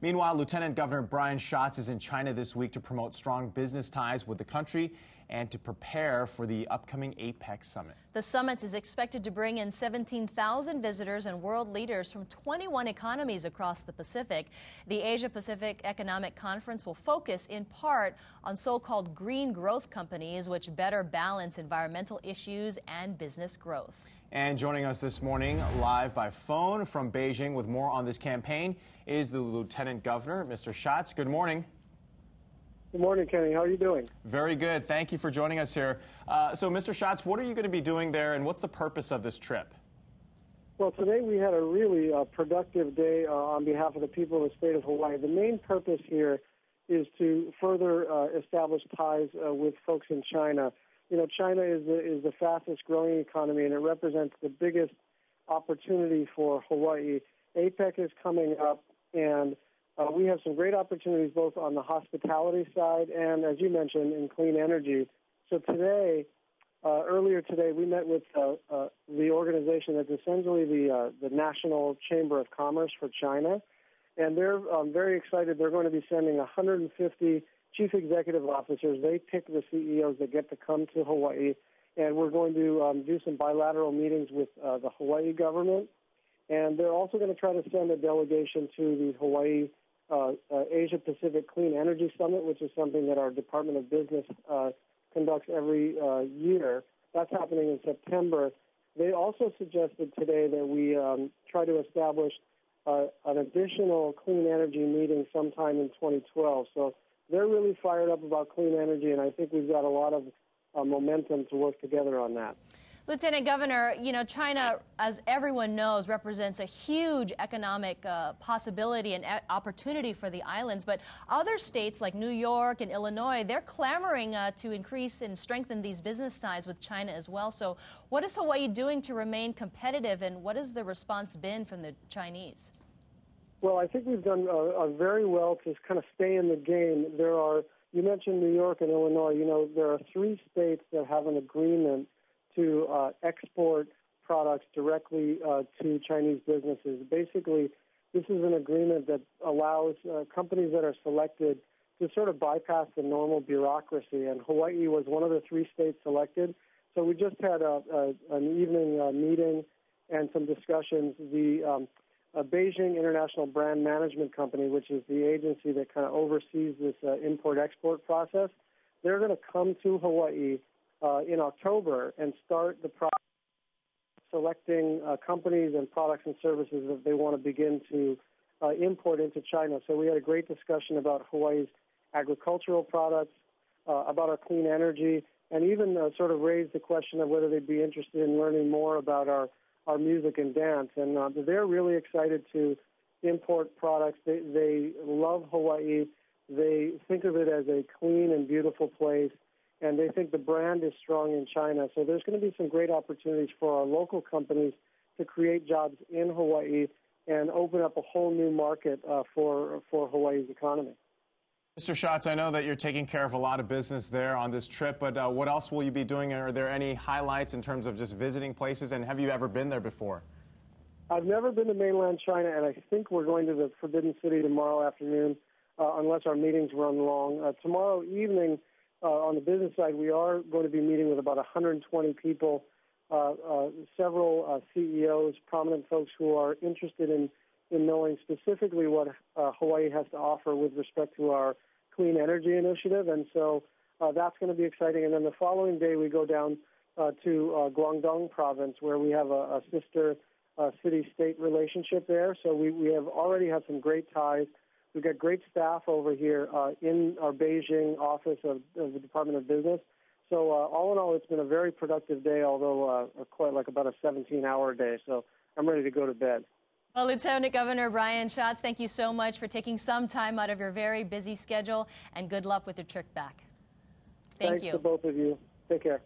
Meanwhile, Lieutenant Governor Brian Schatz is in China this week to promote strong business ties with the country and to prepare for the upcoming APEC summit. The summit is expected to bring in 17,000 visitors and world leaders from 21 economies across the Pacific. The Asia-Pacific Economic Conference will focus in part on so-called green growth companies, which better balance environmental issues and business growth. And joining us this morning live by phone from Beijing with more on this campaign is the Lieutenant Governor, Mr. Schatz. Good morning. Good morning, Kenny. How are you doing? Very good. Thank you for joining us here. So, Mr. Schatz, what are you going to be doing there, and what's the purpose of this trip? Well, today we had a really productive day on behalf of the people of the state of Hawaii. The main purpose here is to further establish ties with folks in China. You know, China is the fastest growing economy, and it represents the biggest opportunity for Hawaii. APEC is coming up, and we have some great opportunities both on the hospitality side and, as you mentioned, in clean energy. So today, earlier today, we met with the organization that's essentially the National Chamber of Commerce for China, and they're very excited. They're going to be sending 150 chief executive officers. They pick the CEOs that get to come to Hawaii, and we're going to do some bilateral meetings with the Hawaii government, and they're also going to try to send a delegation to the Hawaii Asia-Pacific Clean Energy Summit, which is something that our Department of Business conducts every year. That's happening in September. They also suggested today that we try to establish an additional clean energy meeting sometime in 2012. So they're really fired up about clean energy, and I think we've got a lot of momentum to work together on that. Lieutenant Governor, you know, China, as everyone knows, represents a huge economic possibility and opportunity for the islands. But other states like New York and Illinois, they're clamoring to increase and strengthen these business ties with China as well. So what is Hawaii doing to remain competitive, and what has the response been from the Chinese? Well, I think we've done very well to kind of stay in the game. You mentioned New York and Illinois. You know, there are 3 states that have an agreement to export products directly to Chinese businesses. Basically, this is an agreement that allows companies that are selected to sort of bypass the normal bureaucracy, and Hawaii was one of the 3 states selected. So we just had an evening meeting and some discussions. The Beijing International Brand Management Company, which is the agency that kind of oversees this import-export process, they're going to come to Hawaii in October and start the process selecting companies and products and services that they want to begin to import into China. So we had a great discussion about Hawaii's agricultural products, about our clean energy, and even sort of raised the question of whether they'd be interested in learning more about our music and dance. And they're really excited to import products. They love Hawaii. They think of it as a clean and beautiful place, and they think the brand is strong in China. So there's going to be some great opportunities for our local companies to create jobs in Hawaii and open up a whole new market for Hawaii's economy. Mr. Schatz, I know that you're taking care of a lot of business there on this trip, but what else will you be doing? Are there any highlights in terms of just visiting places, and have you ever been there before? I've never been to mainland China, and I think we're going to the Forbidden City tomorrow afternoon, unless our meetings run long. Tomorrow evening, on the business side, we are going to be meeting with about 120 people, several CEOs, prominent folks who are interested in knowing specifically what Hawaii has to offer with respect to our clean energy initiative. And so that's going to be exciting. And then the following day, we go down to Guangdong province, where we have a sister city-state relationship there. So we have already had some great ties. We've got great staff over here in our Beijing office of the Department of Business. So all in all, it's been a very productive day, although quite like about a 17-hour day. So I'm ready to go to bed. Well, Lieutenant Governor Brian Schatz, thank you so much for taking some time out of your very busy schedule, and good luck with your trip back. Thank you. Thanks to both of you. Take care.